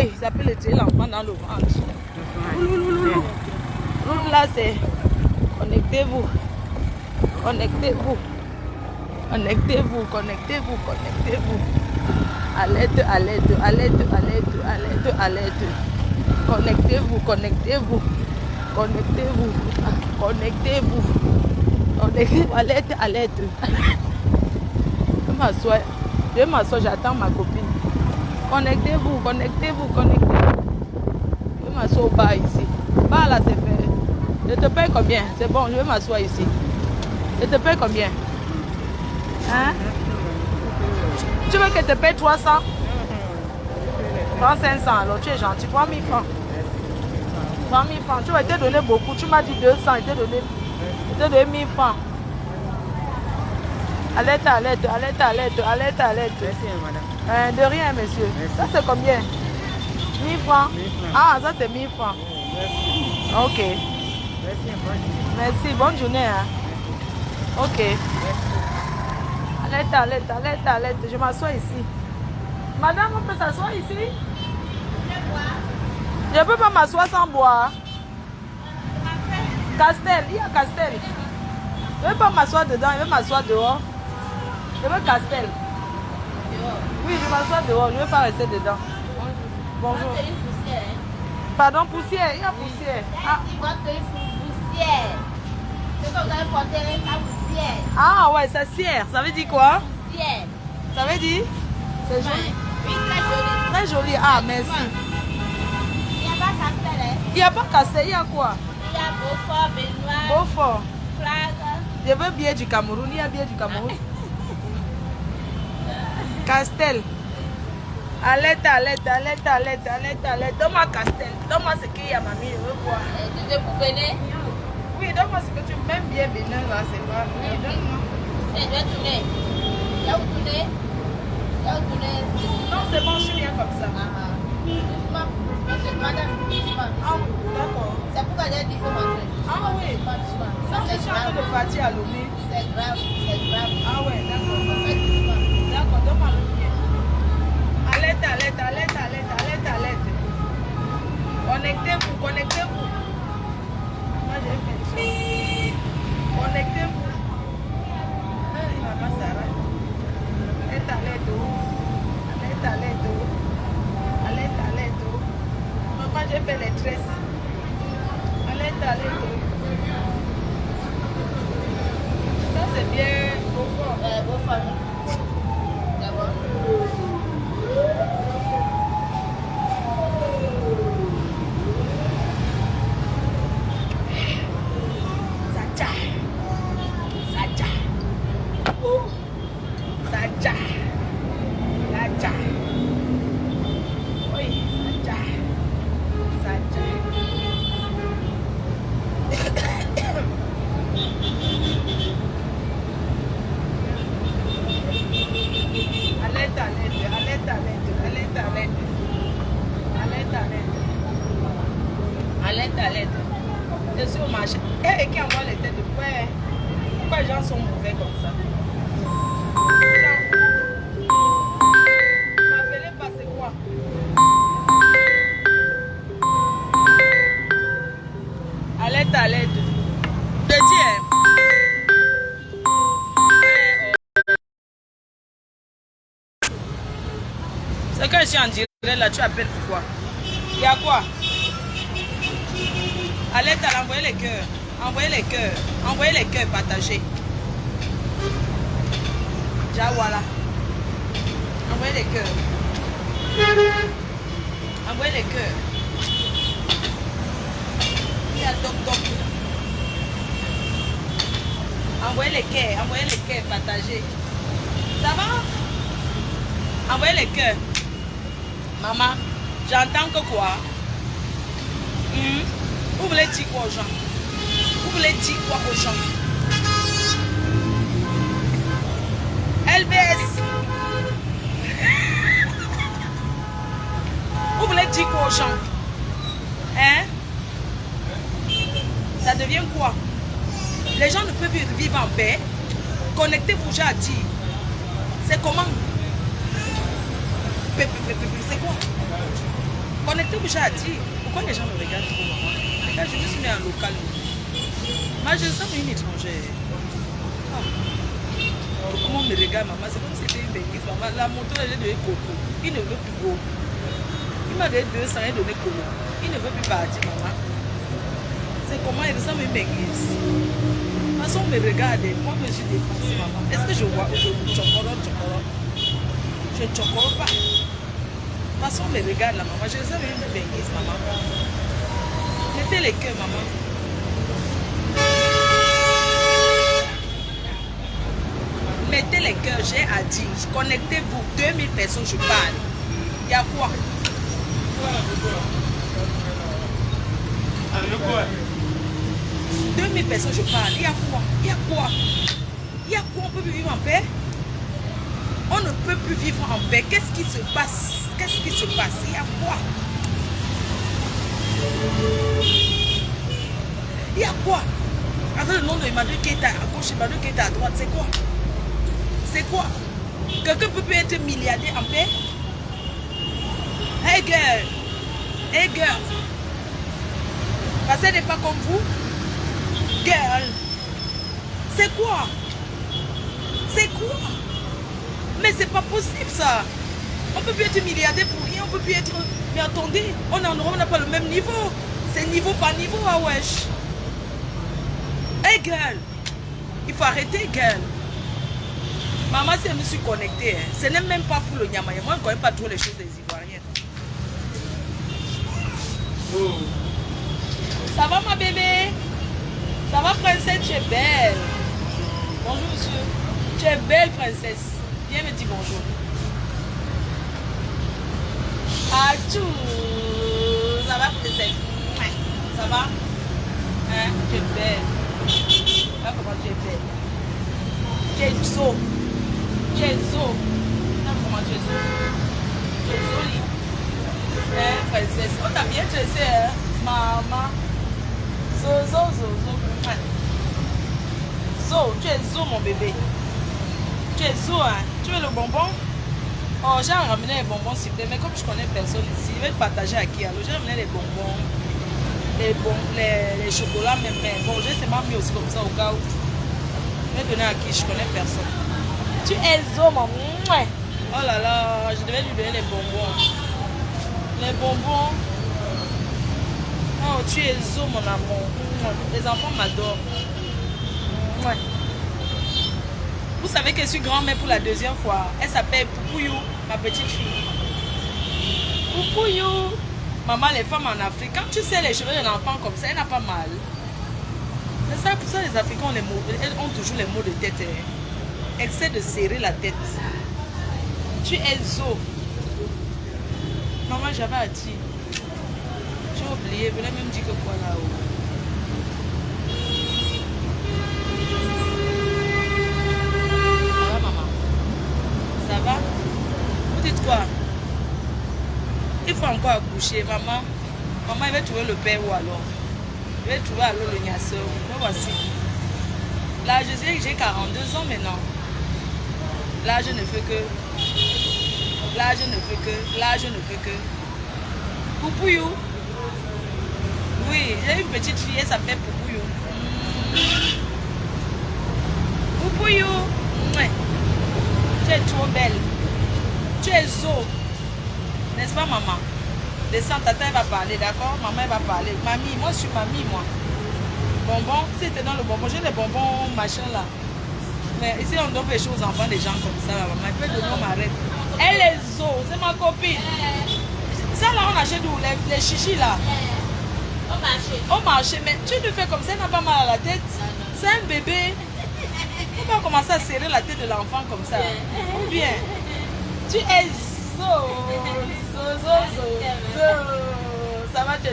Oui, ça peut le tirer l'enfant dans le ventre. Là, c'est connectez-vous. Connectez-vous. Connectez-vous, connectez-vous, connectez-vous. À l'aide, à l'aide, à l'aide, à l'aide, à l'aide, à l'aide. Connectez-vous, connectez-vous. Connectez-vous. Connectez-vous. Connectez-vous, à l'aide, à l'aide. Je vais m'asseoir, j'attends ma copine. Connectez-vous, connectez-vous, connectez-vous. Je vais m'asseoir au bar ici. Bar là, c'est fait. Je te paye combien? C'est bon, je vais m'asseoir ici. Je te paye combien? Hein? Tu veux que je te paye 300? Prends 500, alors tu es gentil. 3000 francs. 3000 francs. Tu vas te donner beaucoup. Tu m'as dit 200, je t'ai donné 1000 francs. À l'aide, à l'aide, à l'aide, à l'aide, à l'aide, à l'aide. Merci, madame. De rien, monsieur. Merci. Ça, c'est combien? 1000 francs. 1000 francs. Ah, ça, c'est 1000 francs. Merci. Ok. Merci, bonne journée. Merci, bonne journée. Hein. Ok. Merci. À l'aide, à l'aide, à l'aide, à l'aide. Je m'assois ici. Madame, on peut s'asseoir ici? Je ne peux pas m'asseoir sans boire. Castel, il y a Castel. Je ne veux pas m'asseoir dedans, je veux m'asseoir dehors. Je veux Castel. Oui, je m'assois dehors, je ne veux pas rester dedans. Bonjour. Pardon, poussière, il y a poussière. Ah ouais, ça sière. Ça veut dire quoi? Ça veut dire? C'est joli. Oui, très joli. Très joli. Ah, merci. Il n'y a pas Castel, hein? Il n'y a pas Castel, il y a quoi? Il y a Beaufort, Benoît, Beaufort. Flag. Je veux bien du Cameroun. Il y a bien du Cameroun. Castel. À l'aide, à l'aide, à l'aide, à l'aide, à l'aide, à l'aide. Donne-moi Castel. Donne-moi ce qu'il y a, mamie. Je veux voir. Tu veux pour Bénin? Oui, donne-moi ce que tu m'aimes bien, Bénin, là. C'est pas. Donne-moi. Je vais tourner. Il y a où tourner? Il y a où tourner? Non, c'est bon, je suis bien comme ça. Doucement. Madame, doucement. Ah, d'accord. C'est pourquoi j'ai dit qu'il faut rentrer. Ah oui. Doucement. Ça, je suis en train de partir à Lomé. C'est grave, c'est grave. Ah ouais, d'accord. Faites doucement. D'accord, donne-moi le bien. À l'aide, à l'aide, à l'aide, à l'aide, à l'aide, à l'aide. Connectez-vous, connectez-vous. Moi, j'ai fait. Connectez-vous. Maman Sarah. L'aide, à l'aide. À l'aide, à l'aide. À l'aide, à l'aide. Maman, j'ai fait les tresses. À l'aide, à l'aide. Ça, c'est bien. Beaufort. Beaufort. D'abord. Sacha. Sacha. Sacha. Sacha. Oui, Sacha. Sacha. À l'aide, à l'aide, à l'aide, à l'aide, à l'aide, à l'aide. À l'aide, à l'aide. À l'aide, à l'aide. Je suis au marché. Et qui envoie les têtes de pourquoi les gens sont mauvais comme ça? Vous m'appelez pas, c'est quoi? À l'aide, à l'aide. Je dis, hein. C'est quand je suis en direct là, tu appelles pourquoi? Il y a quoi? À l'aide, à envoyer les cœurs. Envoyez les cœurs. Envoyez les cœurs partagés. Déjà voilà. Envoyez les cœurs. Envoyez les cœurs. Il y a Doc Doc. Envoyez les cœurs partagés. Ça va? Envoyez les cœurs. Maman, j'entends que quoi? Vous voulez dire quoi aux gens? Vous voulez dire quoi aux gens? LBS. Vous voulez dire quoi aux gens? Hein? Ça devient quoi? Les gens ne peuvent vivre en paix. Connectez-vous, j'ai à dire. C'est comment? C'est quoi? Connectez-vous, j'ai dit. Pourquoi les gens me regardent trop, maman? Les gars, je me suis mis en local. Moi, je sens une étrangère. Ah. Comment on me regarde, maman? C'est comme si c'était une bêtise, maman. La moto, elle est donnée coco. Il ne veut plus go. Il m'a donné 200, il a donné coco. Il ne veut plus partir, maman. C'est comment il ressemble à une bêtise. De toute façon, on me regarde. Moi, je me suis dépassée, maman. Est-ce que je vois? Je chocolo. Je ne chocolo pas. De toute façon, on me regarde là, maman. Je ressemble à une bêtise, maman. Mettez les cœurs, maman. Mettez les cœurs, j'ai à dire. Connectez-vous. 2000 personnes, je parle. Il y a quoi? 2000 personnes, je parle. Il y a quoi? Il y a quoi? Il y a quoi? On peut plus vivre en paix? On ne peut plus vivre en paix. Qu'est-ce qui se passe? Qu'est-ce qui se passe? Il y a quoi? Il y a quoi? Avec le nom de Emmanuel Keita à gauche, Emmanuel Keita à droite, c'est quoi? C'est quoi? Quelqu'un peut plus être milliardaire en paix? Hey girl! Hey girl! Parce qu'elle n'est pas comme vous? Girl! C'est quoi? C'est quoi? Mais c'est pas possible ça! On peut plus être milliardaire pour rien, on peut plus être... Mais attendez, on est en Europe, on n'a pas le même niveau. C'est niveau par niveau, ah wesh. Hey girl! Il faut arrêter, girl. Maman, si elle me suis connectée, hein, ce n'est même pas pour le nyamaya. Moi, je ne connais pas trop les choses des Ivoiriens. Oh. Ça va, ma bébé? Ça va, princesse? Tu es belle. Bonjour, monsieur. Tu es belle, princesse. Viens me dire bonjour. Ah, tout. Ça va, princesse? Ça va? Hein? Tu es belle. Là, comment tu es belle? Tu es zo. Tu es zo. Comment tu es zo? Tu es jolie. Hein, princesse? On t'a bien tressé, hein? Maman. Zo. Zo, tu es zo, mon bébé. Tu es zo, hein? Tu veux le bonbon? Oh, j'ai ramené les bonbons s'il plaît, mais comme je connais personne ici, je vais te partager à qui? Alors, j'ai ramené les bonbons, les chocolats, même. Bon, j'ai seulement mis aussi comme ça au cas où. Je vais donner à qui? Je connais personne. Tu es zo, mon mouais. Oh là là, je devais lui donner les bonbons. Les bonbons. Oh, tu es zo, mon amour. Les enfants m'adorent. Vous savez que je suis grand-mère pour la deuxième fois. Elle s'appelle Poupouyou, ma petite fille. Poupouyou. Maman, les femmes en Afrique, quand tu sais les cheveux d'un enfant comme ça, elle n'a pas mal. C'est ça, pour ça les Africains ont toujours les maux de tête. Hein. Essaie de serrer la tête. Tu es zo. Maman, j'avais à dire. J'ai oublié, je voulais même dire que quoi là-haut. Ça va, maman? Ça va? Vous dites quoi? Il faut encore accoucher, maman. Maman, il va trouver le père ou alors? Il va trouver alors le gnasseur. Me voici. Là, je sais que j'ai 42 ans maintenant. Là, je ne fais que. Là, je ne fais que. Là, je ne fais que. Poupouyou. Oui, j'ai une petite fille, elle s'appelle Poupouyou. Poupouyou. Tu es trop belle. Tu es zo. N'est-ce pas, maman? Descends, tata, elle va parler, d'accord? Maman, elle va parler. Mamie, moi, je suis mamie, moi. Bonbon, si c'était dans le bonbon, j'ai les bonbons, machin, là. Mais ici, on donne les choses aux enfants, des gens comme ça, maman. Elle peut donner ma reine. Elle est zo, c'est ma copine. Ça, là, on achète où? Les chichis, là. Au marché, mais tu le fais comme ça, elle n'a pas mal à la tête. C'est un bébé. On va commencer à serrer la tête de l'enfant comme ça. Ou bien, tu es zo. Ça va te...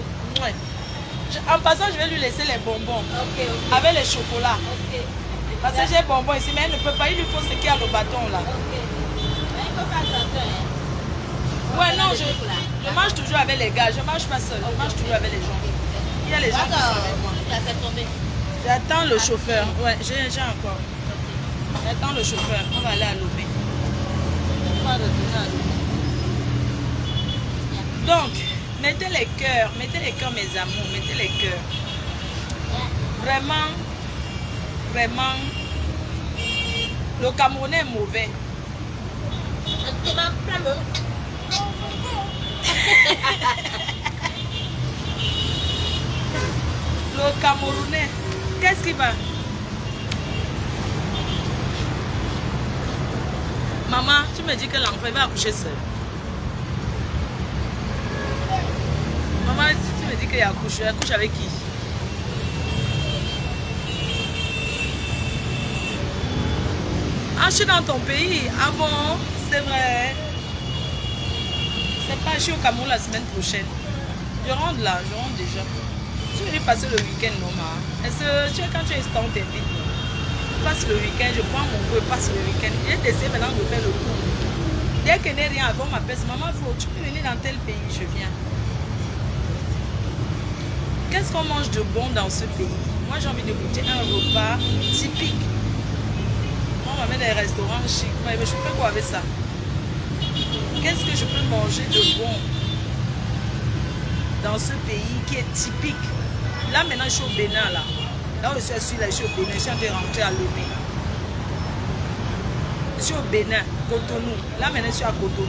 En passant, je vais lui laisser les bonbons. Avec les chocolats. Parce que j'ai bonbons ici, mais elle ne peut pas. Il lui faut ce qu'il y a le bâton là. Ouais, non, je mange toujours avec les gars. Je ne mange pas seul. Je mange toujours avec les gens. Il y a les gens qui sont avec moi. J'attends le chauffeur. Ouais, j'ai encore. J'attends le chauffeur. On va aller à Lomé. On va retourner à Lomé. Donc, Mettez les cœurs, mes amours, mettez les cœurs. Vraiment, vraiment, le Camerounais est mauvais. Le Camerounais, qu'est-ce qui va? Maman, tu me dis que l'enfant va accoucher seul. Maman, tu me dis qu'il accouche avec qui? Ah, je suis dans ton pays. Ah bon, c'est vrai. C'est pas, je suis au Cameroun la semaine prochaine. Je rentre là, je rentre déjà. Je vais passer le week-end, maman. Est-ce que tu es quand tu es instant, t'invites? Passe le week-end, je prends mon peu, passe le week-end. J'ai décidé maintenant de faire le tour. Dès que n'est rien, on m'appelle, maman, tu peux venir dans tel pays, je viens. Qu'est-ce qu'on mange de bon dans ce pays? Moi, j'ai envie de goûter un repas typique. On va mettre des restaurants chics. Mais je fais quoi avec ça? Qu'est-ce que je peux manger de bon dans ce pays qui est typique? Là, maintenant, je suis au Bénin, là. Là où je suis, là, je suis au Bénin. Je suis en train de rentrer à Lomé. Je suis au Bénin, Cotonou. Là, maintenant, je suis à Cotonou.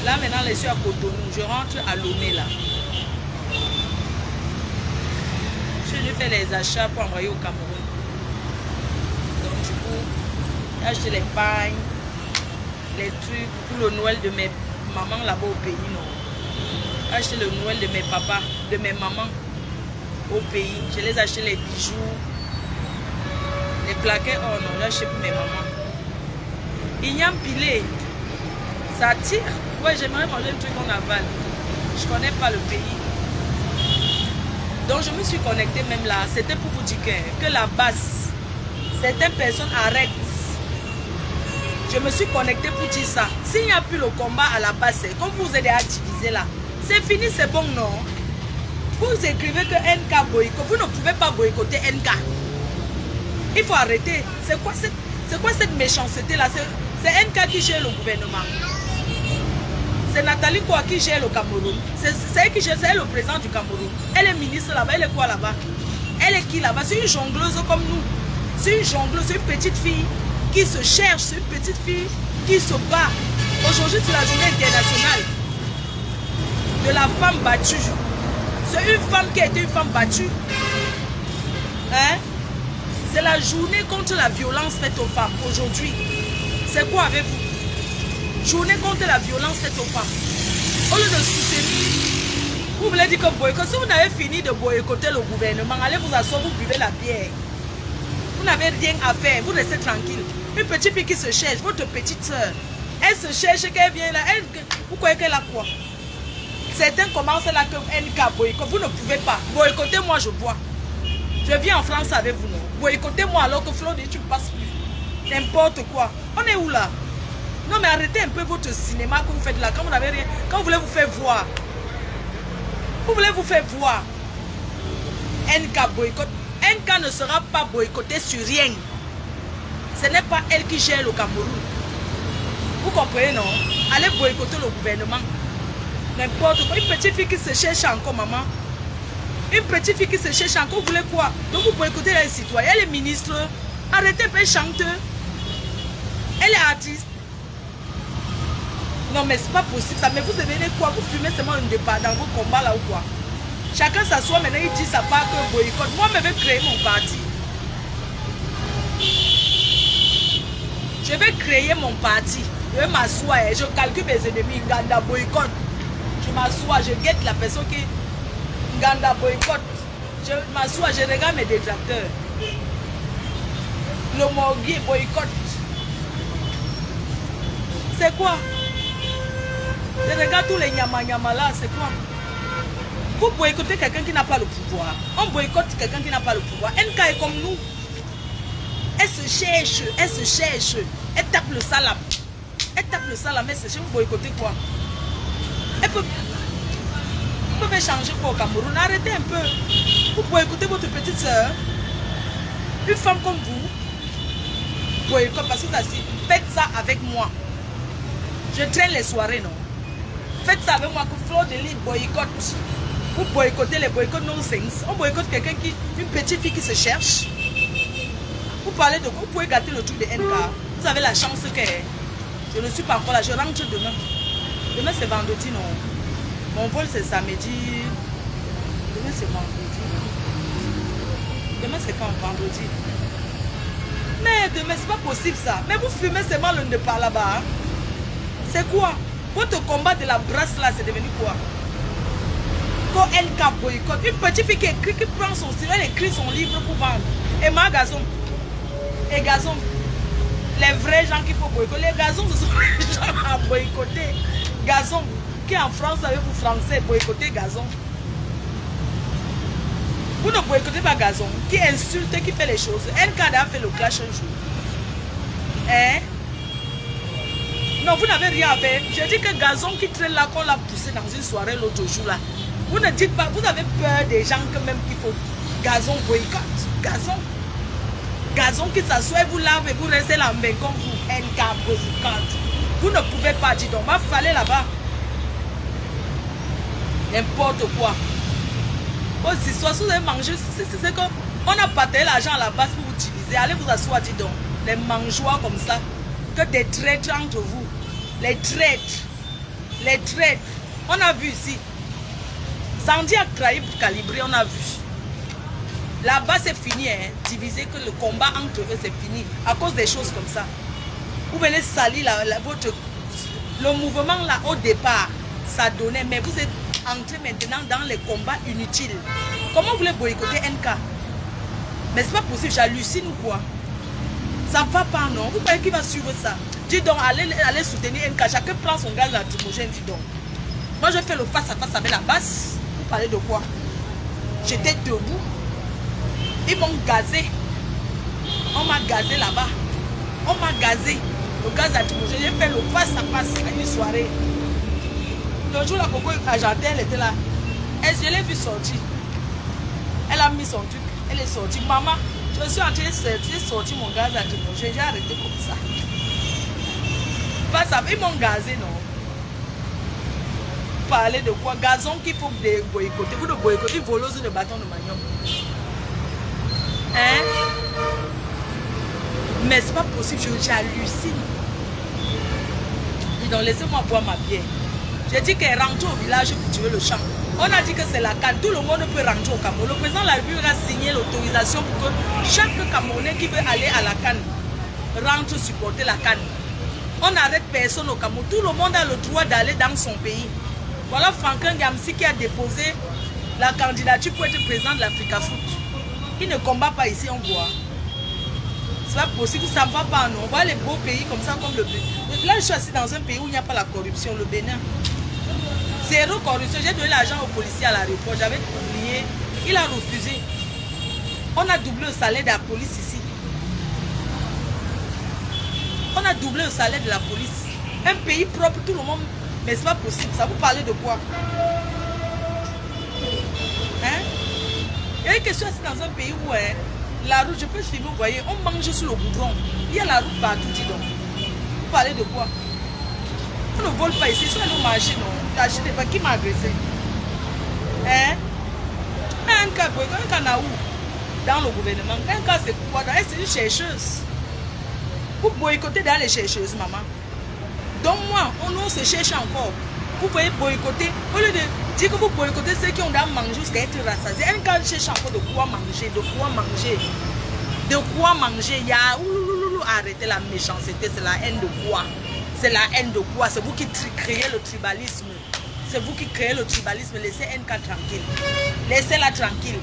Là, maintenant, je suis à Cotonou. Je rentre à Lomé, là. Je vais faire les achats pour envoyer au Cameroun. Donc, du coup, j'ai acheté les pagnes, les trucs pour le Noël de mes mamans là-bas au pays, non. J'ai acheté le Noël de mes papas, de mes mamans au pays. Je les ai acheté les bijoux, les plaquets. Oh non, j'ai acheté pour mes mamans. Ignam pilé, ça tire. Ouais, j'aimerais manger un truc en aval. Je connais pas le pays. Donc je me suis connectée même là. C'était pour vous dire que la basse, certaines personnes arrêtent. Je me suis connectée pour dire ça. S'il n'y a plus le combat à la base, comme vous êtes divisé là, c'est fini, c'est bon, non? Vous écrivez que NK boycott. Vous ne pouvez pas boycotter NK. Il faut arrêter. C'est quoi cette méchanceté là? C'est NK qui gère le gouvernement. C'est Nathalie quoi qui gère le Cameroun. C'est elle qui gère, c'est elle le président du Cameroun. Elle est ministre là-bas, elle est quoi là-bas? Elle est qui là-bas? C'est une jongleuse comme nous. C'est une jongleuse, c'est une petite fille qui se cherche, c'est une petite fille qui se bat. Aujourd'hui, c'est la journée internationale de la femme battue. C'est une femme qui a été une femme battue. Hein? C'est la journée contre la violence faite aux femmes. Aujourd'hui, c'est quoi avec vous? Journée contre la violence faite aux femmes. Au lieu de soutenir, vous voulez dire que boycott. Si vous n'avez fini de boycotter le gouvernement, allez vous asseoir, vous buvez la bière. Vous n'avez rien à faire, vous restez tranquille. Une petite fille qui se cherche, votre petite soeur, elle se cherche, qu'elle vient là, vous croyez qu'elle a quoi? Certains commencent là que NK boycott, vous ne pouvez pas. Boycottez, moi je bois. Je viens en France avec vous, non? Boycottez-moi alors que Flo dit tu ne passes plus. N'importe quoi. On est où là? Non mais arrêtez un peu votre cinéma que vous faites là, quand vous n'avez rien, quand vous voulez vous faire voir. Vous voulez vous faire voir. NK boycott. NK ne sera pas boycotté sur rien. Ce n'est pas elle qui gère le Cameroun. Vous comprenez, non? Allez boycotter le gouvernement. N'importe quoi. Une petite fille qui se cherche encore, maman. Une petite fille qui se cherche encore, vous voulez quoi? Donc vous boycottez les citoyens. Elle est ministre. Arrêtez, elle chante. Elle est artiste. Non mais c'est pas possible ça. Mais vous devenez quoi? Vous fumez seulement un débat dans vos combats là ou quoi? Chacun s'assoit maintenant, il dit sa part que boycott. Moi je vais créer mon parti. Je vais créer mon parti. Je vais m'asseoir, je calcule mes ennemis. Nganda boycott. Je m'assois, je guette la personne qui Nganda boycott. Je m'assois, je regarde mes détracteurs. Le morguier boycott. C'est quoi? Je regarde tous les nyama là, c'est quoi? Vous boycottez quelqu'un qui n'a pas le pouvoir. On boycotte quelqu'un qui n'a pas le pouvoir. NK est comme nous. Elle se cherche, elle se cherche. Elle tape le salam. Elle tape le salam, elle se cherche. Vous boycottez quoi? Elle peut faire changer quoi au Cameroun? Arrêtez un peu. Vous boycottez votre petite soeur. Une femme comme vous. Boycott parce que ça, faites ça avec moi. Je traîne les soirées, non? Faites ça avec moi que Fleur de Lys boycotte. Vous boycottez les boycotts non-sense. On boycotte quelqu'un qui, une petite fille qui se cherche. Vous parlez de quoi? Vous pouvez gâter le truc de NK. Vous avez la chance que je ne suis pas encore là. Je rentre demain. Demain c'est vendredi, non? Mon vol c'est samedi. Demain c'est vendredi. Demain c'est quand? Vendredi. Mais demain c'est pas possible ça. Mais vous fumez seulement le nez par là-bas. Hein? C'est quoi? Votre combat de la brasse là, c'est devenu quoi? Quand NK boycotte, une petite fille qui écrit, qui prend son stylo, elle écrit son livre pour vendre. Et ma gazon. Et gazon. Les vrais gens qu'il faut boycotter. Les gazons, ce sont les gens à boycotter. Gazon. Qui en France, avec vous français, boycotter gazon. Vous ne boycottez pas gazon. Qui insulte, qui fait les choses. NK a fait le clash un jour. Hein? Non, vous n'avez rien à faire. J'ai dit que gazon qui traîne là, qu'on l'a poussé dans une soirée l'autre jour là. Vous ne dites pas, vous avez peur des gens que même qu'il faut gazon boycotte. Gazon. Gazon qui s'assoit et vous lave et vous restez là mais comme vous. NK boycotte. Vous ne pouvez pas dire donc, il fallait là-bas. N'importe quoi. Aussi, soit si vous avez mangé, c'est qu'on a partagé l'argent à la base pour utiliser. Allez vous asseoir, dis donc. Les mangeoires comme ça. Que des traîtres entre vous. Les traîtres. Les traîtres. On a vu ici. Sandy a trahi pour calibrer, on a vu. Là-bas, c'est fini. Hein. Diviser que le combat entre eux, c'est fini. À cause des choses comme ça. Vous venez salir votre... Le mouvement là, au départ, ça donnait. Mais vous êtes entré maintenant dans les combats inutiles. Comment vous voulez boycotter NK? Mais c'est pas possible, j'hallucine ou quoi? Ça ne va pas, non? Vous croyez qu'il va suivre ça? Dis donc, allez soutenir NK. Chacun prend son gaz lacrymogène, dis donc. Moi, je fais le face-à-face avec la basse. Vous parlez de quoi? J'étais debout. Ils m'ont gazé. On m'a gazé là-bas. On m'a gazé. Le gaz lacrymogène. J'ai fait le face-à-face à une soirée. Le jour, la coco argentée, elle était là. Je l'ai vue sortir. Elle a mis son truc. Elle est sortie. Maman, je suis en train de sortir mon gaz lacrymogène. J'ai arrêté comme ça. Pas ça. Ils m'ont gazé, non? Parler de quoi? Gazon qu'il faut boycotter. Vous ne boycottez voleuse de bâton de manioc. Hein? Mais c'est pas possible, j'hallucine. Dis donc, laissez-moi boire ma bière. J'ai dit qu'elle rentre au village pour tuer le champ. On a dit que c'est la canne. Tout le monde peut rentrer au Cameroun. Le président de la République a signé l'autorisation pour que chaque Camerounais qui veut aller à la canne rentre supporter la canne. On n'arrête personne au Cameroun. Tout le monde a le droit d'aller dans son pays. Voilà Franklin Gamsi qui a déposé la candidature pour être président de l'Africa Foot. Il ne combat pas ici, on voit. C'est pas possible, ça ne va pas, non. On voit les beaux pays comme ça, comme le Bénin. Là, je suis assis dans un pays où il n'y a pas la corruption, le Bénin. Zéro corruption. J'ai donné l'argent au policier à l'aéroport, j'avais oublié. Il a refusé. On a doublé le salaire de la police ici. On a doublé le salaire de la police. Un pays propre, tout le monde. Mais c'est pas possible. Ça vous parlez de quoi? Hein? Il y a une question assis dans un pays où la route, je peux filmer, vous voyez, on mange sur le goudron. Il y a la route partout, dis donc. Vous parlez de quoi? On ne vole pas ici, soit nous marchons, non. Achetez pas, qui m'a agressé? Hein? Un cas où? Dans le gouvernement. Un cas, c'est quoi? C'est une chercheuse. Vous boycottez dans les chercheuses, maman. Donc moi, on se cherche encore. Vous pouvez boycotter. Au lieu de dire que vous boycottez ceux qui ont déjà mangé jusqu'à être rassasiés. Un cas cherche encore de quoi manger, de quoi manger. De quoi manger. Il y a... Arrêtez la méchanceté, c'est la haine de quoi? C'est la haine de quoi? C'est vous qui créez le tribalisme. C'est vous qui créez le tribalisme. Laissez NK tranquille. Laissez-la tranquille.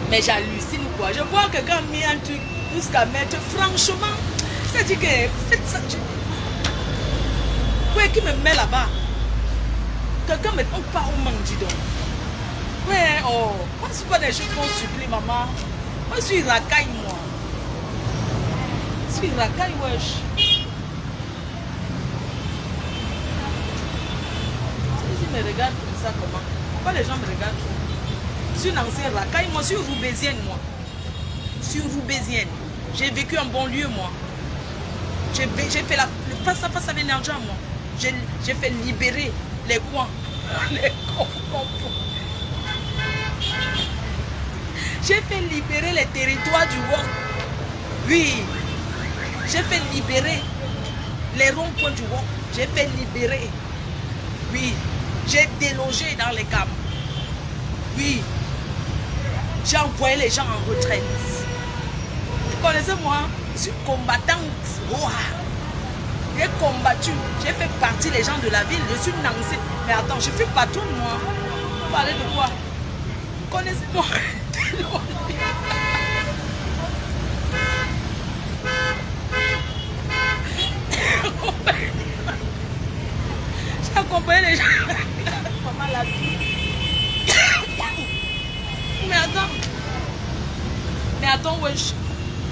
Mais j'hallucine quoi. Je vois que quand mis un truc jusqu'à mettre, franchement, c'est-à-dire que faites ça. Ouais, qui me met là-bas? Quelqu'un me tombe pas au manque, dis donc. Ouais, oh, moi, c'est pas des choses qu'on supplie, maman. Moi, je suis racaille, moi. Je suis racaille, wesh. Ils me regardent comme ça, comment? Pourquoi les gens me regardent? Je suis une ancienne racaille, moi, je suis roubaisienne, moi. Je suis roubaisienne. J'ai vécu en banlieue, moi. J'ai fait le face à face avec l'argent, moi. J'ai fait libérer les coins. Les j'ai fait libérer les territoires du Wok. Oui. J'ai fait libérer les ronds-points du Wok. J'ai fait libérer. Oui. J'ai délogé dans les camps. Oui. J'ai envoyé les gens en retraite. Vous connaissez moi? Je suis combattant. J'ai combattu. J'ai fait partie des gens de la ville. Je suis Nancy. Mais attends, je suis patron moi. Vous parlez de quoi? Vous connaissez moi? J'ai accompagné les gens. Maman l'a dit. Mais attends, wesh.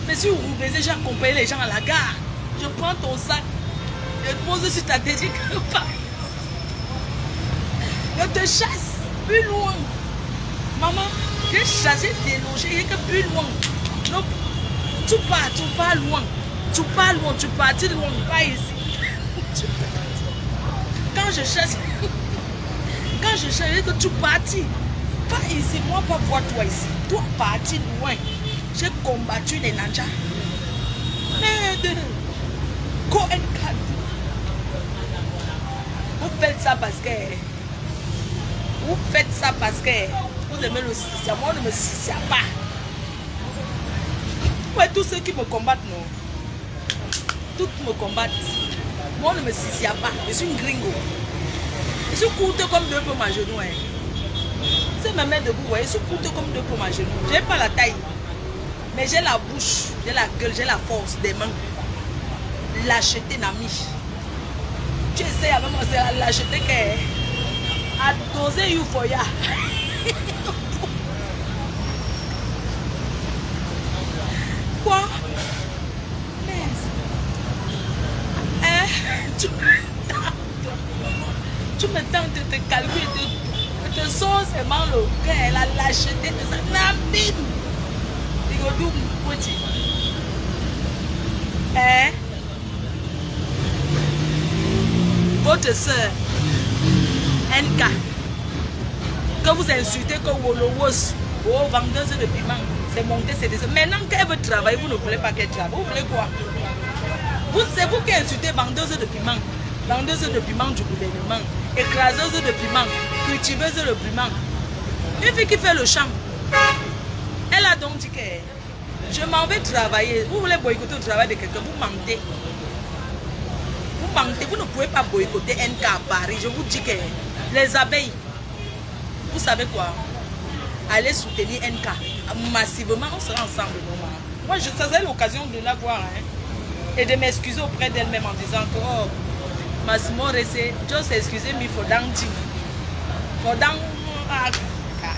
Mais si vous baisez, j'ai accompagné les gens à la gare. Je prends ton sac. Je te pose sur ta tête. Je te chasse plus loin. Maman, j'ai chassé, délogé, que plus loin. Donc, tu pars loin. Tu pars loin, tu partis loin, pas ici. Quand je chasse, que tu partis. Pas ici, moi pas voir toi ici. Toi parti loin. J'ai combattu les Nadja. Merde. Vous faites ça parce que vous aimez le sicia. Moi on ne me sicia pas. Ouais, tous ceux qui me combattent, non. Tous me combattent. Moi on ne me sicia pas. Je suis une gringo. Je suis courte comme deux pommes à genoux. C'est me mettre debout, ouais. Je suis courte comme deux pommes à genoux. Je n'ai pas la taille. Mais j'ai la bouche, j'ai la gueule, j'ai la force des mains. L'acheter, Nami. Tu essaies avec moi, c'est l'acheter que à doser Euphoria. Quoi? Hein? Tu me tentes de te calculer, de te sauce et mal au cœur, elle a l'acheté de ça. Nabine! Il go do petit. Hein? Votre soeur, NK, que vous insultez comme Wolowos, oh, vendeuse de piment, c'est monté, c'est des... Maintenant qu'elle veut travailler, vous ne voulez pas qu'elle travaille. Vous voulez quoi? C'est vous qui insultez vendeuse de piment du gouvernement, écraseuse de piment, cultiveuse de piment. Une fille qui fait le champ, elle a donc dit que je m'en vais travailler. Vous voulez boycotter le travail de quelqu'un, vous mentez. Vous mentez, vous ne pouvez pas boycotter NK à Paris. Je vous dis que les abeilles, vous savez quoi? Allez soutenir NK massivement, on sera ensemble. Moi, je faisais l'occasion de la voir et de m'excuser auprès d'elle-même en disant que oh, Massimo Ressé, just excuse me for dancing.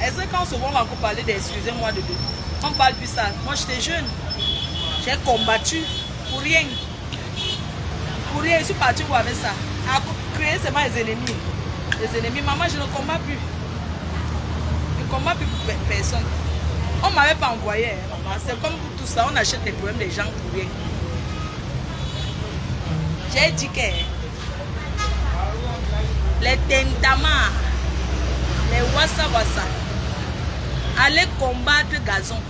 Est-ce que quand souvent on va encore parler d'excusez-moi de deux, on parle plus ça. Moi, j'étais jeune, j'ai combattu pour rien. Pour rien, je suis partie où avec ça. À créer seulement les ennemis. Les ennemis, maman, je ne combats plus. Je ne combats plus pour personne. On ne m'avait pas envoyé, maman. C'est comme pour tout ça, on achète les problèmes des gens pour rien. J'ai dit que les Tentama, les Wassa, allez combattre Gazon.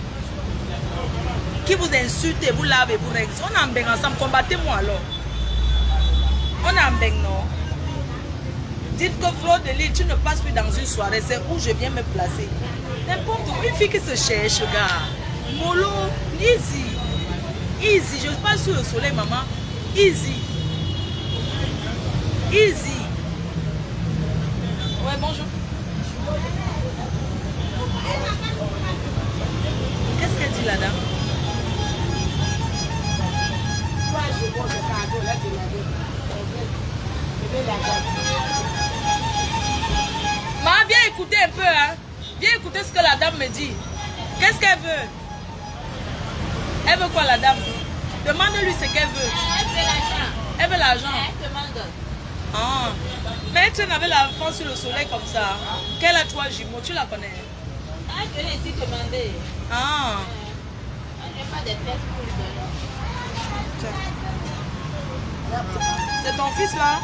Qui vous insulte et vous lave et vous règle. On est en bain ensemble, combattez-moi alors. On est en bain, non? Dites que Flo de Lille, tu ne passes plus dans une soirée, c'est où je viens me placer. N'importe où, une fille qui se cherche, gars. Molo, easy. Easy, je passe sur le soleil, maman. Easy. Easy. Ouais, bonjour. Qu'est-ce qu'elle dit, la dame? Maman, viens écouter un peu, hein. Viens écouter ce que la dame me dit. Qu'est-ce qu'elle veut? Elle veut quoi, la dame? Demande-lui ce qu'elle veut. Elle veut l'argent. Elle veut l'argent. Elle demande. Ah. Mais elle traîne avec l'enfant sur le soleil comme ça. Qu'elle a 3 jumeaux, tu la connais? Ah, je l'ai ici demandé. Ah. On n'a pas de pièces pour lui donner. C'est ton fils là?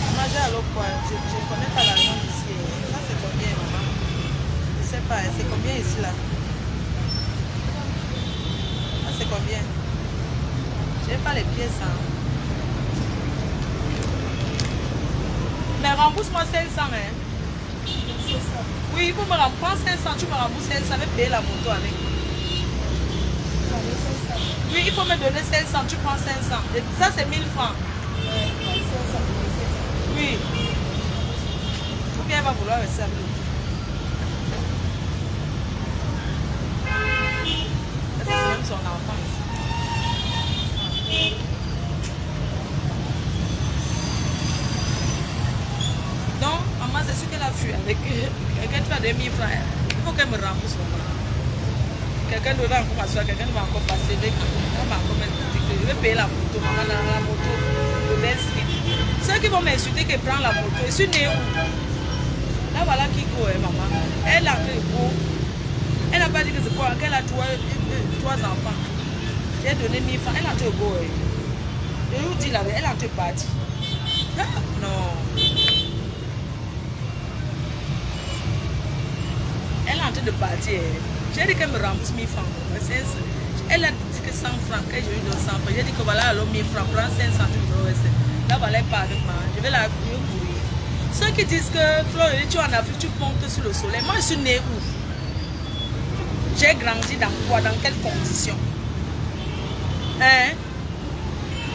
Maman, j'ai alors quoi? Je connais pas la langue ici. Ça c'est combien maman? Je sais pas, c'est combien ici là? Ça c'est combien? Je n'ai pas les pièces. Hein. Mais rembourse-moi 500 hein? Oui, il faut me rembourser 500, tu me rembourses 500, je vais payer la moto avec. Oui, il faut me donner 500, tu prends 500. Et ça, c'est 1000 francs. Oui. Ou bien elle va vouloir rester avec nous. C'est même son enfant ici. Donc, maman, c'est sûr qu'elle a fui avec quelqu'un qui a 2000 francs. Il faut qu'elle me rembourse. Quelqu'un devrait encore m'asseoir, quelqu'un va encore passer avec. On va encore mettre. Je vais payer la moto, maman, la moto de Benski. Ceux qui vont m'insulter qu'ils prennent la moto, je suis née où? Là, voilà qui court, maman. Elle a fait beau. Elle n'a pas dit que c'est quoi, qu'elle a trois enfants. J'ai donné 1000 francs, elle a été beau. Je vous dis la vérité, elle a été partie. Non. Elle est en train de partir. J'ai dit qu'elle me rembourse 1000 francs. Elle a dit que 100 francs, que je lui donne 100 francs. J'ai dit que voilà, alors 1000 francs, prends 500, tu me donnes. Là, voilà, elle part avec moi. Je vais la courir. Ceux qui disent que Flore, tu es en Afrique, tu montes sur le soleil. Moi, je suis née où? J'ai grandi dans quoi? Dans quelles conditions? Hein?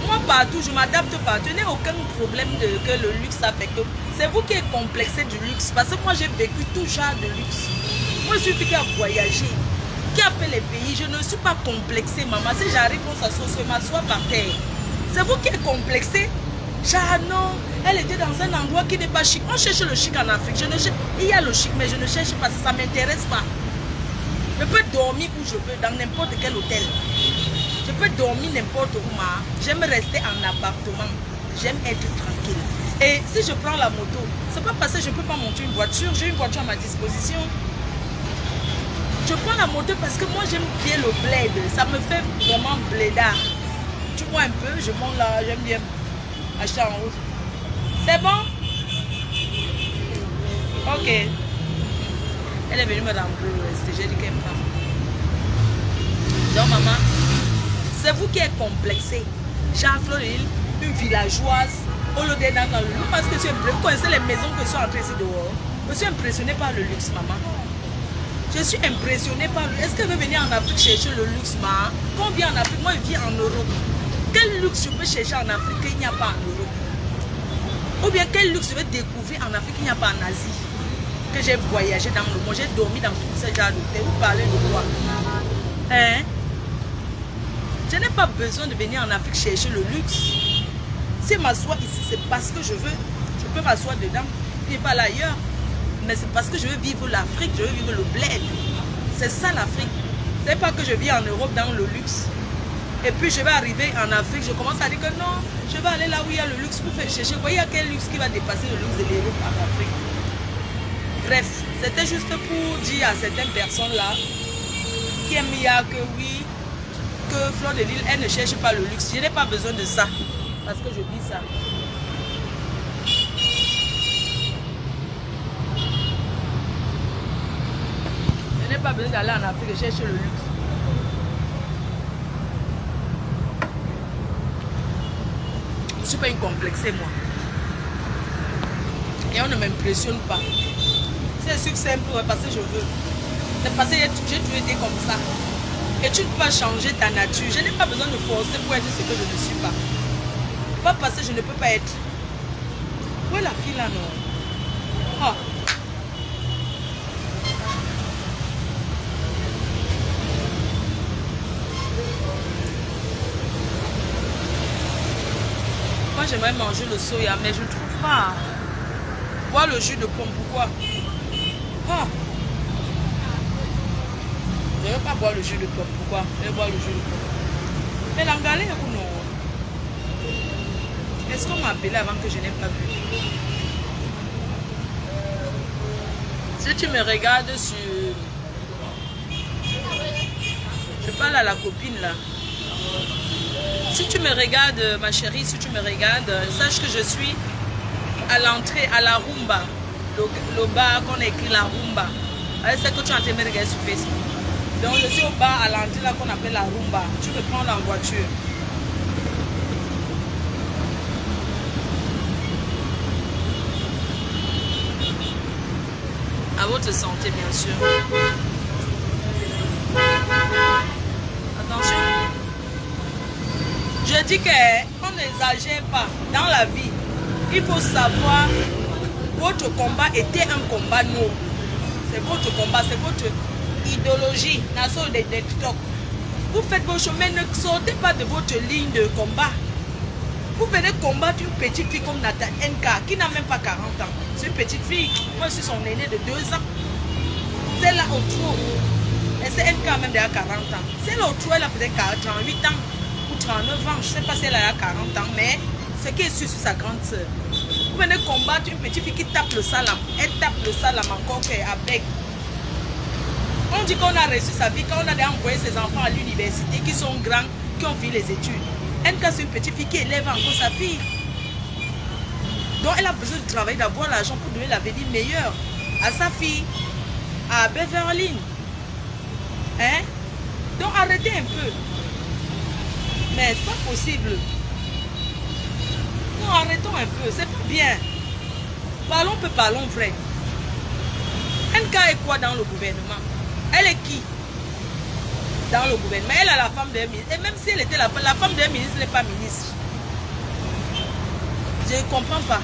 Moi, partout, je m'adapte partout. Je n'ai aucun problème que le luxe affecte. C'est vous qui êtes complexé du luxe. Parce que moi, j'ai vécu tout genre de luxe. Moi, je suis qui a voyagé, qui a fait les pays. Je ne suis pas complexée, maman. Si j'arrive, on s'assoit, je m'assois par terre. C'est vous qui êtes complexé. Genre, non, elle était dans un endroit qui n'est pas chic. On cherche le chic en Afrique. Il y a le chic, mais je ne cherche pas. Ça ne m'intéresse pas. Je peux dormir où je veux, dans n'importe quel hôtel. Je peux dormir n'importe où. J'aime rester en appartement. J'aime être tranquille. Et si je prends la moto, c'est pas parce que je ne peux pas monter une voiture. J'ai une voiture à ma disposition. Je prends la moto parce que moi j'aime bien le bled. Ça me fait vraiment blédard. Tu vois un peu, je monte là, j'aime bien acheter en route. C'est bon? Ok. Elle est venue me rembourser. J'ai dit qu'elle me prend. Donc maman, c'est vous qui êtes complexé. Jean Floril, une villageoise, au lieu d'être dans le luxe. Parce que vous connaissez les maisons que je suis entrée ici dehors. Je suis impressionnée par le luxe, maman. Je suis impressionnée par le... Est-ce qu'elle veut venir en Afrique chercher le luxe, maman? Quand on vient en Afrique, moi je vis en Europe. Quel luxe je peux chercher en Afrique qu'il n'y a pas en Europe? Ou bien quel luxe je vais découvrir en Afrique qu'il n'y a pas en Asie? Que j'ai voyagé dans le monde, j'ai dormi dans tout ce genre d'hôtel. Vous parlez de quoi? Hein? Je n'ai pas besoin de venir en Afrique chercher le luxe. Si je m'assois ici, c'est parce que je veux. Je peux m'asseoir dedans, et pas là ailleurs. Mais c'est parce que je veux vivre l'Afrique, je veux vivre le bled. C'est ça l'Afrique. C'est pas que je vis en Europe dans le luxe. Et puis je vais arriver en Afrique, je commence à dire que non, je vais aller là où il y a le luxe pour faire chercher. Vous voyez, il y a quel luxe qui va dépasser le luxe de l'Europe en Afrique? Bref, c'était juste pour dire à certaines personnes-là qui aiment bien que oui, que Flore de Lille, elle ne cherche pas le luxe. Je n'ai pas besoin de ça. Parce que je dis ça. Je n'ai pas besoin d'aller en Afrique et chercher le luxe. Je ne suis pas une complexée, moi. Et on ne m'impressionne pas. C'est sûr que c'est simple, parce que je veux. C'est parce que j'ai toujours été comme ça. Et tu ne peux pas changer ta nature. Je n'ai pas besoin de forcer pour être ce que je ne suis pas. Pas parce que je ne peux pas être. Où est la fille là, non? Ah. Moi j'aimerais manger le soya, mais je ne trouve pas. Boire le jus de pomme, pourquoi? Ah. Je ne veux pas boire le jus de pomme, pourquoi? Je vais boire le jus de pomme. Mais l'angalais ou non? Est-ce qu'on m'a appelé avant que je n'ai pas vu? Si tu me regardes sur... Je parle à la copine là. Si tu me regardes, ma chérie, si tu me regardes, sache que je suis à l'entrée, à la Rumba. Le bar qu'on a écrit la Rumba. C'est que tu es en train de me regarder sur Facebook. Donc je suis au bar à l'entrée là qu'on appelle la Rumba. Tu peux prendre en voiture. À votre santé, bien sûr. Attention. Je dis qu'on n'exagère pas dans la vie. Il faut savoir, votre combat était un combat noble. C'est votre combat, c'est votre idéologie. Vous faites vos chemins, ne sortez pas de votre ligne de combat. Vous venez combattre une petite fille comme Nathan NK qui n'a même pas 40 ans. C'est une petite fille. Moi, je suis son aîné de 2 ans. C'est là au trou. Et c'est NK même déjà 40 ans. C'est là au trou, elle a peut-être 38 ans ou 39 ans. Je ne sais pas si elle a 40 ans, mais ce qui est sûr, c'est sa grande soeur. Vous venez combattre une petite fille qui tape le salam. Elle tape le salam encore avec. On dit qu'on a reçu sa vie quand on a déjà envoyé ses enfants à l'université qui sont grands, qui ont fini les études. NK, c'est une petite fille qui élève encore sa fille. Donc, elle a besoin de travailler, d'avoir l'argent pour donner l'avenir meilleur à sa fille, à Beverly. Hein? Donc, arrêtez un peu. Mais c'est pas possible. Non, arrêtons un peu. C'est pas bien. Parlons peu, parlons vrai. NK est quoi dans le gouvernement? Elle est qui? Dans le gouvernement. Elle a la femme d'un ministre. Et même si elle était la femme d'un ministre n'est pas ministre. Je ne comprends pas.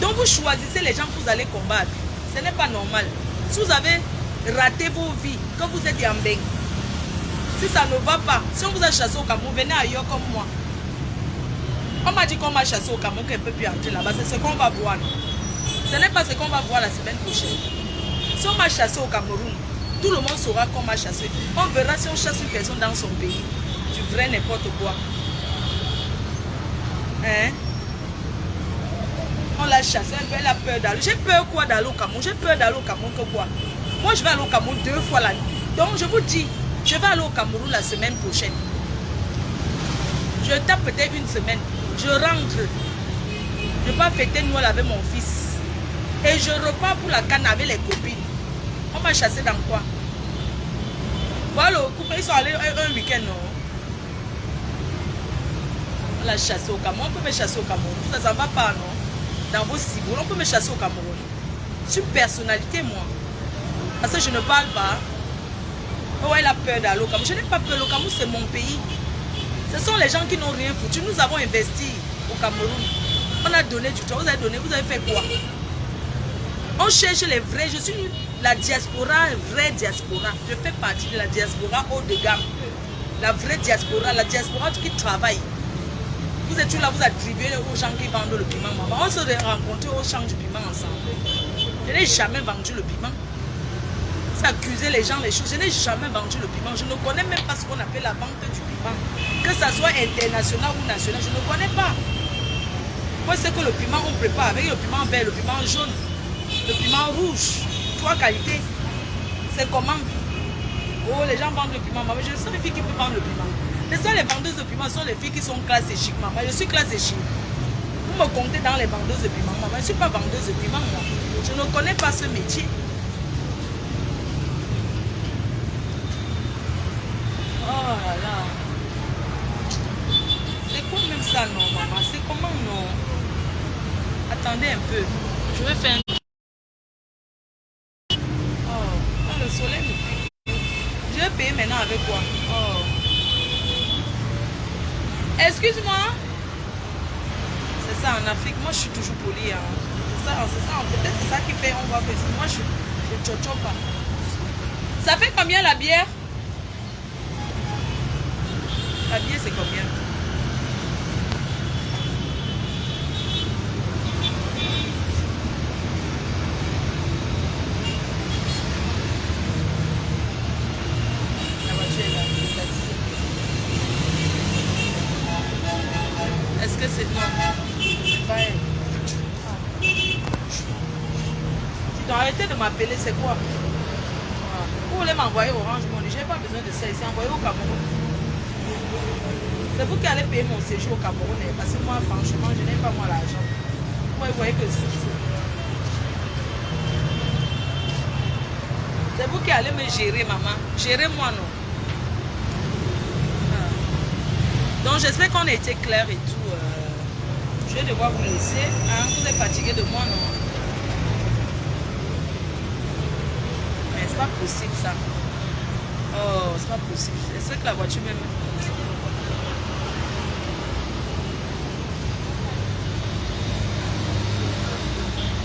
Donc vous choisissez les gens que vous allez combattre. Ce n'est pas normal. Si vous avez raté vos vies, quand vous êtes yambé, si ça ne va pas, si on vous a chassé au Cameroun, venez ailleurs comme moi. On m'a dit qu'on m'a chassé au Cameroun, qu'elle ne peut plus entrer là-bas. C'est ce qu'on va voir. Ce n'est pas ce qu'on va voir la semaine prochaine. Si on m'a chassé au Cameroun, tout le monde saura qu'on m'a chassé. On verra si on chasse une personne dans son pays. Du vrai n'importe quoi. Hein? On l'a chassé, elle a peur d'aller. J'ai peur quoi d'aller au Cameroun? J'ai peur d'aller au Cameroun que quoi? Moi je vais aller au Cameroun 2 fois l'année. Donc je vous dis, je vais aller au Cameroun la semaine prochaine. Je tape peut-être une semaine. Je rentre. Je vais fêter Noël avec mon fils. Et je repars pour la Cannes avec les copines. On m'a chassé dans quoi? Voilà, ils sont allés un week-end, non? On l'a chassé au Cameroun. On peut me chasser au Cameroun. Ça ne va pas, non? Dans vos ciboures, on peut me chasser au Cameroun. Je suis une personnalité, moi. Parce que je ne parle pas. Oh, elle a peur d'aller au Cameroun. Je n'ai pas peur. Le Cameroun, c'est mon pays. Ce sont les gens qui n'ont rien foutu. Nous avons investi au Cameroun. On a donné du temps. Vous avez donné. Vous avez fait quoi? On cherche les vrais. Je suis la diaspora, vraie diaspora. Je fais partie de la diaspora haut de gamme. La vraie diaspora, la diaspora qui travaille. Vous êtes là, vous attribuez aux gens qui vendent le piment. Maman. On se rencontre au champ du piment ensemble. Je n'ai jamais vendu le piment. C'est accuser les gens les choses. Je n'ai jamais vendu le piment. Je ne connais même pas ce qu'on appelle la vente du piment. Que ça soit international ou national, je ne connais pas. Moi, c'est que le piment, on prépare avec le piment vert, le piment jaune, le piment rouge. 3 qualités. C'est comment? Oh, les gens vendent le piment. Maman, je sais les filles qui peuvent vendre le piment. Les seules vendeuses de piment sont les filles qui sont classées chic. Maman, je suis classée chic. Vous me comptez dans les vendeuses de piment. Maman, je ne suis pas vendeuse de piment, moi. Je ne connais pas ce métier. Oh là là. C'est quoi même ça, non, maman? C'est comment, non? Attendez un peu. Je vais faire un... Oh, le soleil me pique. Je vais payer maintenant avec quoi? Oh. Excuse-moi. C'est ça en Afrique. Moi, je suis toujours polie. Hein. C'est ça, peut-être c'est ça qui fait. On voit que moi, je ne tchocho pas. Ça fait combien la bière? La bière, c'est combien? La voiture est là. Est-ce que c'est non? C'est pas elle. Tu dois arrêter de m'appeler, c'est quoi? vous voulez m'envoyer Orange Money, je n'ai pas besoin de ça ici. Envoyez au Cameroun. C'est vous qui allez payer mon séjour au Cameroun. Parce que moi, franchement, je n'ai pas moi l'argent. Moi, vous voyez que c'est vous qui allez me gérer, maman. Gérez-moi, non. Donc, j'espère qu'on a été clair et tout. Je vais devoir vous laisser. Hein? Vous êtes fatigué de moi, non? Mais c'est pas possible, ça. Oh, c'est pas possible. J'espère que la voiture même...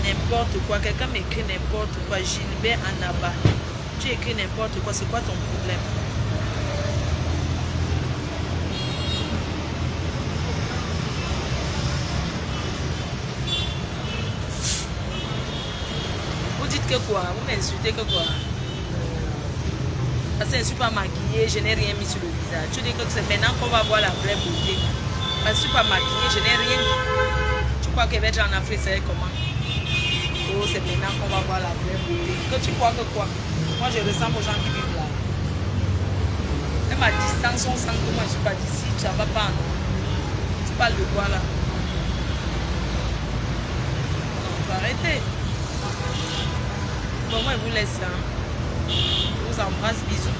N'importe quoi. Quelqu'un m'écrit n'importe quoi. Gilbert Anaba. Tu écris n'importe quoi. C'est quoi ton problème? Vous dites que quoi? Vous m'insultez que quoi? Parce que je ne suis pas maquillée, je n'ai rien mis sur le visage. Tu dis que c'est maintenant qu'on va voir la vraie beauté. Parce que je ne suis pas maquillée, je n'ai rien mis. Tu crois qu'elle va être en Afrique, c'est comment? Oh, c'est maintenant qu'on va voir la vraie beauté. Que tu crois que quoi? Moi, je ressemble aux gens qui vivent là. Même à distance, on sent que moi, je ne suis pas d'ici. Ça ne va pas, non? Tu parles de quoi, là? Non, faut arrêter. Bon, moi, je vous laisse là. Je vous embrasse, bisous.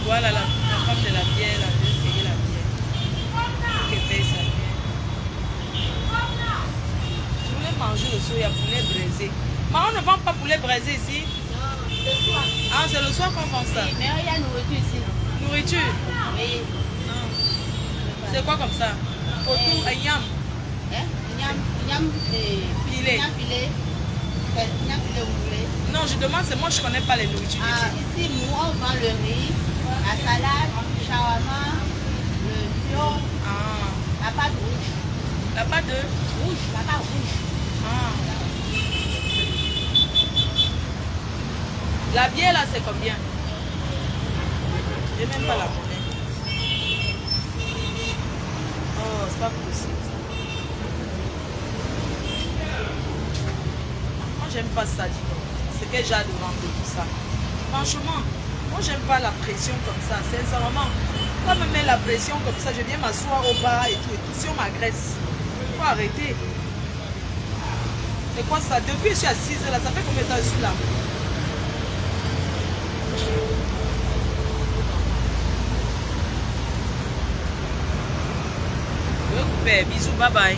Voilà la femme de la bière, là, je vais payer la bière. Qui paye sa bière. Je voulais manger le soya poulet braisé. Mais on ne vend pas poulet braisé ici. Non, le soir. Ah, c'est le soir qu'on vend ça. Oui, mais il y a nourriture ici. Non? Nourriture. Oui. C'est quoi comme ça? Potou, ayam. Hein? Ignam Pilé. Ignam pilé. Ignam pilé, vous voulez? Non, je demande, c'est moi, je ne connais pas les nourritures Ah, d'ici. ici, nous, on vend le riz, la salade, le shawarma, le viande, Ah, la pâte rouge. la pâte de... Rouge, la pâte rouge. Ah. La bière, là, c'est combien? Je n'ai même pas la monnaie. Oh, c'est pas possible. Moi, j'aime pas ça, dis donc. C'est que j'ai à demander tout ça. Franchement, moi, j'aime pas la pression comme ça. Sincèrement, quand on me met la pression comme ça, je viens m'asseoir au bar et tout. Si on m'agresse, il faut arrêter. C'est quoi ça? Depuis que je suis assise là, ça fait combien de temps que je suis là? Je vais couper. Bisous, bye bye.